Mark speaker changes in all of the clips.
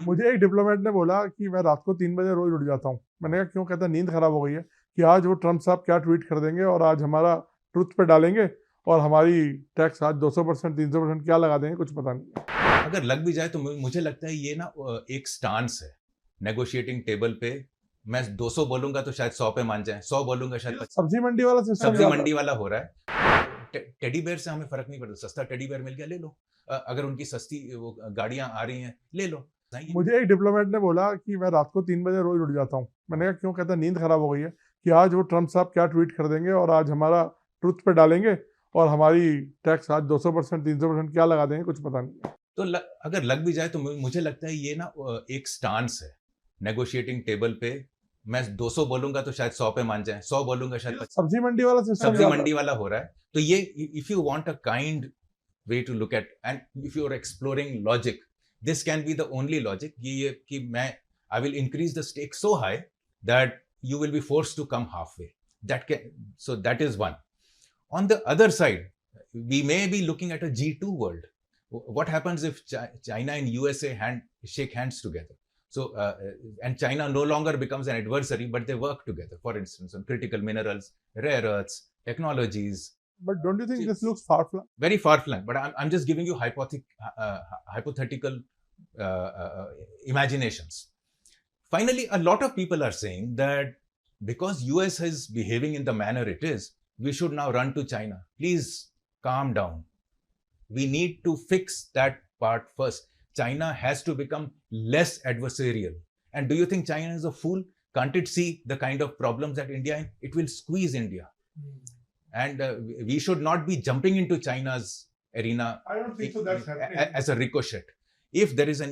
Speaker 1: मुझे एक डिप्लोमेट ने बोला कि मैं रात को 3 बजे रोज उठ जाता हूँ। मैंने कहा क्यों? कहता नींद खराब हो गई है कि आज वो ट्रम्प साहब क्या ट्वीट कर देंगे और आज हमारा ट्रुथ पे डालेंगे और हमारी टैक्स आज 200% 300% क्या लगा देंगे, कुछ पता नहीं है।
Speaker 2: अगर लग भी जाए तो मुझे लगता है ये ना एक स्टांस है नेगोशिएटिंग टेबल पे। मैं 200 बोलूंगा तो शायद 100 पे मान जाए, 100 बोलूंगा शायद 50।
Speaker 1: सब्जी मंडी वाला सिस्टम
Speaker 2: सब्जी मंडी वाला हो रहा है। टेडी बेयर से हमें फर्क नहीं पड़ता, सस्ता टेडी बेयर मिल गया ले लो। अगर उनकी सस्ती वो गाड़ियां आ रही हैं ले लो।
Speaker 1: मुझे एक डिप्लोमेट ने बोला कि मैं रात को 3 बजे रोज उठ जाता हूँ। मैंने कहा क्यों? कहता नींद खराब हो गई है कि आज वो ट्रम्प साहब क्या ट्वीट कर देंगे और आज हमारा ट्रुथ पे डालेंगे और हमारी टैक्स आज 200% 300% क्या लगा देंगे, कुछ पता नहीं है।
Speaker 2: तो अगर लग भी जाए तो मुझे लगता है ये ना एक स्टांस है नेगोशिएटिंग टेबल पे। मैं 200 बोलूंगा तो शायद 100 पे मान जाए, 100 बोलूंगा शायद 50।
Speaker 1: सब्जी मंडी वाला सिस्टम
Speaker 2: सब्जी मंडी वाला हो रहा है। तो ये if you want a kind way to look at, and if you're exploring logic, this can be the only logic कि मैं I will increase the stake so high that you will be forced to come halfway. So that is one. On the other side, we may be looking at a G2 world. What happens if China and USA shake hands together? So and China no longer becomes an adversary, but they work together. For instance, on critical minerals, rare earths, technologies.
Speaker 1: But don't you think this looks far-flung?
Speaker 2: Very far-flung, but I'm just giving you hypothetical imaginations. Finally, a lot of people are saying that because US is behaving in the manner it is, we should now run to China. Please calm down. We need to fix that part first. China has to become less adversarial. And do you think China is a fool? Can't it see the kind of problems that India in? It will squeeze India. And we should not be jumping into China's arena.
Speaker 1: I don't think so. That's happening.
Speaker 2: As a ricochet. If there is a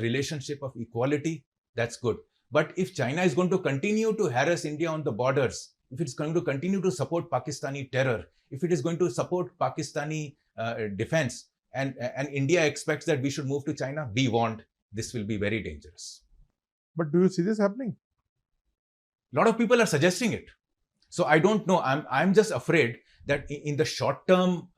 Speaker 2: relationship of equality, that's good. But if China is going to continue to harass India on the borders, if it's going to continue to support Pakistani terror, if it is going to support Pakistani defense, and India expects that we should move to China, be warned, this will be very dangerous.
Speaker 1: But do you see this happening?
Speaker 2: A lot of people are suggesting it. So I don't know. I'm just afraid that in the short term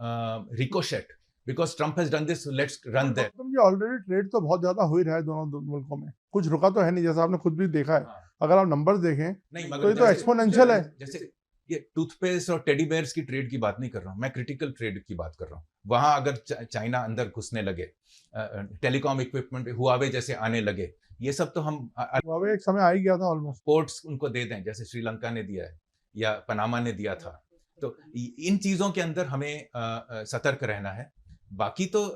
Speaker 2: ricochet, because Trump has done this, so let's run there.
Speaker 1: ये already trade तो बहुत ज्यादा हो ही रहा है दोनों मुल्कों में, कुछ रुका तो है नहीं, जैसा आपने खुद भी देखा है। अगर आप नंबर्स देखें
Speaker 2: नहीं,
Speaker 1: तो ये तो एक्सपोनेंशियल है।
Speaker 2: जैसे ये टूथपेस्ट और टेडी बेयर्स की ट्रेड की बात नहीं कर रहा हूँ मैं, क्रिटिकल ट्रेड की बात कर रहा हूँ। वहां अगर चाइना अंदर घुसने लगे, टेलीकॉम इक्विपमेंट हुआवे जैसे आने लगे, ये सब तो हम
Speaker 1: हुआवे एक समय आ ही गया था ऑलमोस्ट।
Speaker 2: पोर्ट्स उनको दे दें जैसे श्रीलंका ने दिया है या पनामा ने दिया था। तो इन चीजों के अंदर हमें सतर्क रहना है। बाकी तो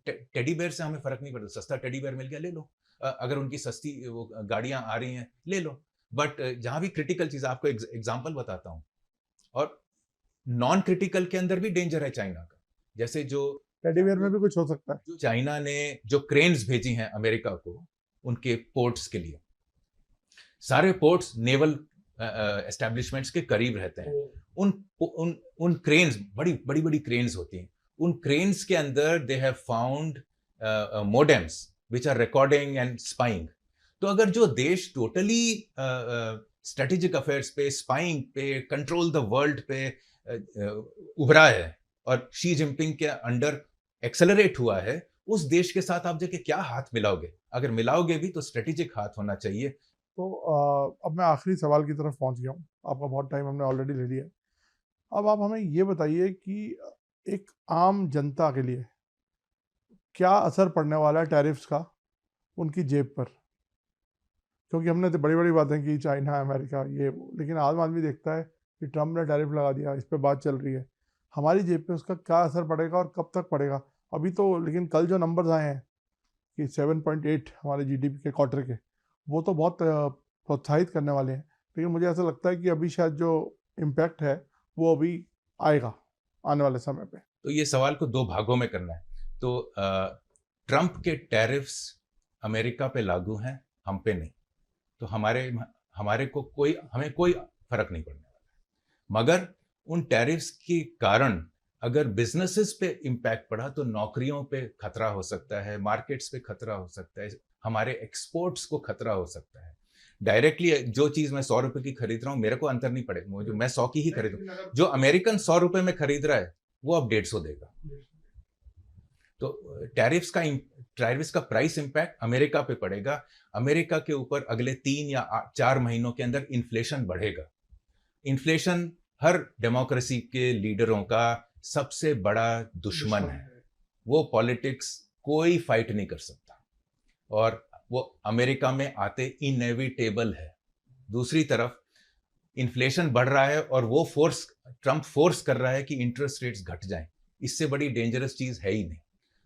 Speaker 2: टेडी बेयर से हमें फर्क नहीं पड़ता, सस्ता टेडी बेयर मिल गया ले लो। अगर उनकी सस्ती वो गाड़ियां आ रही हैं ले लो। बट जहां भी क्रिटिकल चीज, आपको एग्जांपल बताता हूं, और नॉन क्रिटिकल के अंदर भी डेंजर है चाइना का। जैसे जो
Speaker 1: टेडी बेयर में भी कुछ हो सकता है।
Speaker 2: चाइना ने जो क्रेन्स भेजी हैं अमेरिका को उनके पोर्ट्स के लिए, सारे पोर्ट्स नेवल एस्टेब्लिशमेंट्स के करीब रहते हैं। उन क्रेन्स, बड़ी क्रेन्स होती हैं, उन क्रेन्स के अंदर they have found modems which are recording and spying. तो अगर जो देश टोटली स्ट्रेटेजिक अफेयर्स पे, स्पाइंग पे, कंट्रोल द वर्ल्ड पे उभरा है और शी जिनपिंग के अंडर एक्सेलरेट हुआ है, उस देश के साथ आप जाके क्या हाथ मिलाओगे? अगर मिलाओगे भी तो स्ट्रेटेजिक हाथ होना चाहिए।
Speaker 1: तो अब मैं आखिरी सवाल की तरफ पहुंच गया हूँ, आपका बहुत टाइम हमने ऑलरेडी ले लिया है। अब आप हमें ये बताइए कि एक आम जनता के लिए क्या असर पड़ने वाला है टैरिफ्स का उनकी जेब पर? क्योंकि हमने तो बड़ी बातें की, चाइना, अमेरिका, ये वो, लेकिन आम आदमी देखता है कि ट्रम्प ने टैरिफ लगा दिया, इस पर बात चल रही है। हमारी जेब पे उसका क्या असर पड़ेगा और कब तक पड़ेगा? अभी तो लेकिन कल जो नंबर्स आए हैं कि 7.8 हमारे जीडीपी के क्वार्टर के, वो तो बहुत प्रोत्साहित करने वाले हैं। लेकिन मुझे ऐसा लगता है कि अभी शायद जो इम्पैक्ट है वो अभी आएगा आने वाले समय पे।
Speaker 2: तो ये सवाल को दो भागों में करना है। तो ट्रम्प के टैरिफ्स अमेरिका पे लागू हैं, हम पे नहीं। तो हमें कोई फर्क नहीं पड़ने वाला है। मगर उन टैरिफ्स के कारण अगर बिजनेसेस पे इम्पैक्ट पड़ा तो नौकरियों पे खतरा हो सकता है, मार्केट्स पे खतरा हो सकता है, हमारे एक्सपोर्ट्स को खतरा हो सकता है। डायरेक्टली जो चीज मैं 100 रुपए की खरीद रहा हूँ मेरे को अंतर नहीं पड़ेगा, जो मैं 100 की ही खरीदूं, जो अमेरिकन 100 रुपए में खरीद रहा है वो अब 150 देगा। तो टैरिफ्स का प्राइस इंपैक्ट अमेरिका पे पड़ेगा। अमेरिका के ऊपर अगले 3 या 4 महीनों के अंदर इन्फ्लेशन बढ़ेगा। इन्फ्लेशन हर डेमोक्रेसी के लीडरों का सबसे बड़ा दुश्मन है। वो पॉलिटिक्स कोई फाइट नहीं कर सकता और वो अमेरिका में आते इनएविटेबल है। दूसरी तरफ इन्फ्लेशन बढ़ रहा है और वो ट्रम्प फोर्स कर रहा है कि इंटरेस्ट रेट्स घट जाएं। इससे बड़ी डेंजरस चीज है ही नहीं।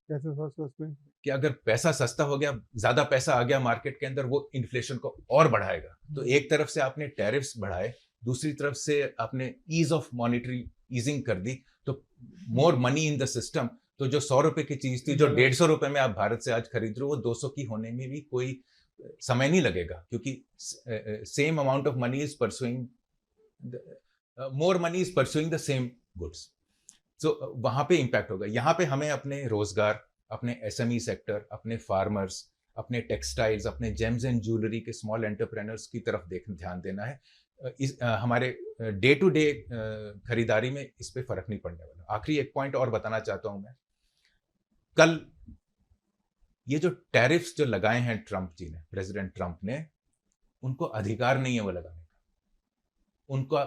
Speaker 1: कैसे सर?
Speaker 2: कि अगर पैसा सस्ता हो गया, ज्यादा पैसा आ गया मार्केट के अंदर, वो इन्फ्लेशन को और बढ़ाएगा। तो एक तरफ से आपने टैरिफ्स बढ़ाए, दूसरी तरफ से आपने ईज ऑफ मॉनिटरी ईजिंग कर दी, तो more money in the system. तो जो 100 रुपए की चीज थी, जो 150 रुपए में आप भारत से आज खरीद रहे हो, वो 200 की होने में भी कोई समय नहीं लगेगा, क्योंकि same amount of money is pursuing, more money is pursuing the same goods. So वहां पे इंपैक्ट होगा। यहाँ पे हमें अपने रोजगार, अपने एसएमई सेक्टर, अपने फार्मर्स, अपने टेक्सटाइल्स, अपने जेम्स एंड ज्वेलरी के स्मॉल एंटरप्रेन्योर्स की तरफ ध्यान देना है। हमारे डे टू डे खरीदारी में इस पे फर्क नहीं पड़ने वाला। आखिरी एक पॉइंट और बताना चाहता हूं मैं। कल ये जो टैरिफ्स जो लगाए हैं ट्रंप जी ने, प्रेसिडेंट ट्रंप ने, उनको अधिकार नहीं है वो लगाने का। उनका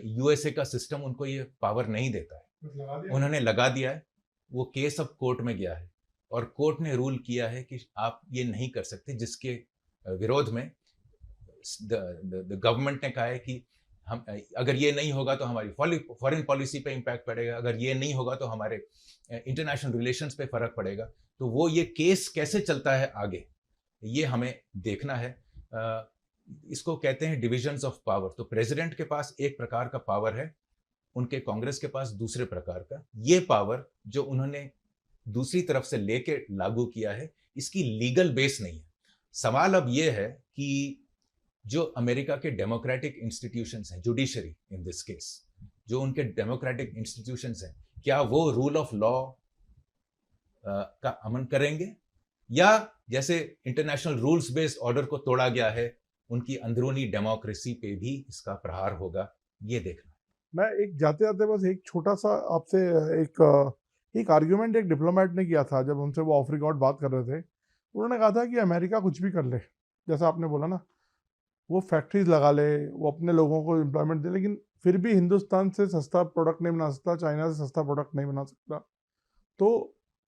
Speaker 2: यूएसए का सिस्टम उनको ये पावर नहीं देता है। उन्होंने लगा दिया है। वो केस अब कोर्ट में गया है और कोर्ट ने रूल किया है कि आप ये नहीं कर सकते, जिसके विरोध में द गवर्नमेंट ने कहा है कि हम अगर ये नहीं होगा तो हमारी फॉरेन पॉलिसी पे इम्पैक्ट पड़ेगा, अगर ये नहीं होगा तो हमारे इंटरनेशनल रिलेशंस पे फर्क पड़ेगा। तो वो ये केस कैसे चलता है आगे, ये हमें देखना है। इसको कहते हैं डिविजन्स ऑफ पावर। तो प्रेसिडेंट के पास एक प्रकार का पावर है, उनके कांग्रेस के पास दूसरे प्रकार का। ये पावर जो उन्होंने दूसरी तरफ से लेके लागू किया है, इसकी लीगल बेस नहीं है। सवाल अब ये है कि जो अमेरिका के डेमोक्रेटिक इंस्टीट्यूशंस हैं, जुडिशरी इन दिस केस, जो उनके डेमोक्रेटिक इंस्टीट्यूशंस हैं, क्या वो रूल ऑफ लॉ का अमन करेंगे, या जैसे इंटरनेशनल रूल्स बेस्ड ऑर्डर को तोड़ा गया है, उनकी अंदरूनी डेमोक्रेसी पे भी इसका प्रहार होगा। ये देखना।
Speaker 1: मैं एक जाते जाते बस एक छोटा सा आपसे एक आर्ग्यूमेंट एक डिप्लोमेट ने किया था, जब उनसे वो ऑफ रिकॉर्ड बात कर रहे थे। उन्होंने कहा था कि अमेरिका कुछ भी कर ले, जैसा आपने बोला ना, वो फैक्ट्रीज लगा ले, वो अपने लोगों को एम्प्लॉयमेंट दे, लेकिन फिर भी हिंदुस्तान से सस्ता प्रोडक्ट नहीं बना सकता, चाइना से सस्ता प्रोडक्ट नहीं बना सकता। तो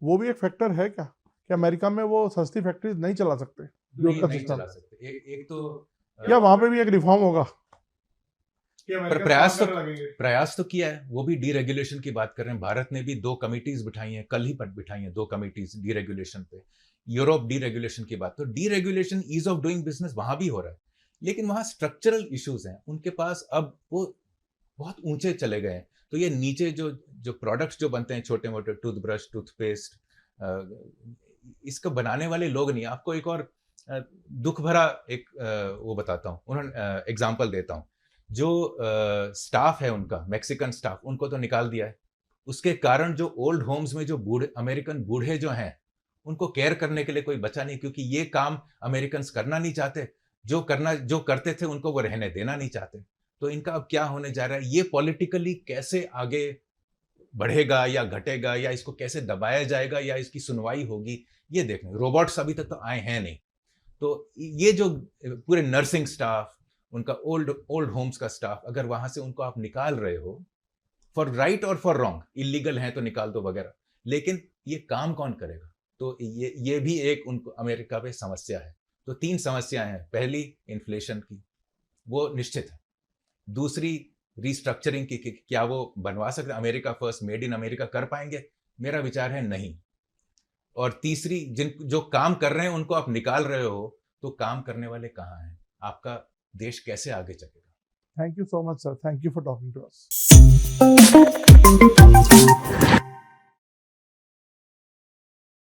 Speaker 1: वो भी एक फैक्टर है क्या कि अमेरिका में वो सस्ती फैक्ट्रीज नहीं चला सकते?
Speaker 2: नहीं चला सकते। एक तो
Speaker 1: या वहां पे भी एक रिफॉर्म होगा?
Speaker 2: पर प्रयास तो किया है। वो भी डीरेगुलेशन की बात कर रहे हैं। भारत ने भी 2 कमिटीज बिठाई हैं, कल ही बिठाई हैं 2 कमिटीज डीरेगुलेशन पे। यूरोप डीरेगुलेशन की बात, तो deregulation, ease of doing business वहां भी हो रहा है, लेकिन वहां स्ट्रक्चरल इश्यूज हैं उनके पास। अब वो बहुत ऊंचे चले गए हैं। तो ये नीचे जो प्रोडक्ट्स जो बनते हैं, छोटे मोटे टूथब्रश, टूथपेस्ट, इसको बनाने वाले लोग नहीं। आपको एक और दुख भरा एक वो बताता हूँ, उन्होंने एग्जाम्पल देता हूँ। जो स्टाफ है उनका, मैक्सिकन स्टाफ, उनको तो निकाल दिया है। उसके कारण जो ओल्ड होम्स में जो अमेरिकन बूढ़े जो हैं, उनको केयर करने के लिए कोई बचा नहीं, क्योंकि ये काम अमेरिकन करना नहीं चाहते। जो करते थे उनको वो रहने देना नहीं चाहते। तो इनका अब क्या होने जा रहा है, ये पॉलिटिकली कैसे आगे बढ़ेगा या घटेगा, या इसको कैसे दबाया जाएगा, या इसकी सुनवाई होगी, ये देखना। रोबोट्स अभी तक तो आए हैं नहीं। तो ये जो पूरे नर्सिंग स्टाफ, उनका ओल्ड होम्स का स्टाफ, अगर वहां से उनको आप निकाल रहे हो फॉर राइट और फॉर रॉन्ग, इलीगल है तो निकाल दो वगैरह, लेकिन ये काम कौन करेगा? तो ये भी एक उनको अमेरिका पे समस्या है। तो 3 समस्याएं हैं। पहली इन्फ्लेशन की, वो निश्चित है। दूसरी रीस्ट्रक्चरिंग की, क्या वो बनवा सकते, America first, made in America कर पाएंगे? मेरा विचार है नहीं। और तीसरी, जो काम कर रहे हैं उनको आप निकाल रहे हो, तो काम करने वाले कहाँ हैं? आपका देश कैसे आगे चलेगा?
Speaker 1: Thank you so much sir, thank you for talking to us.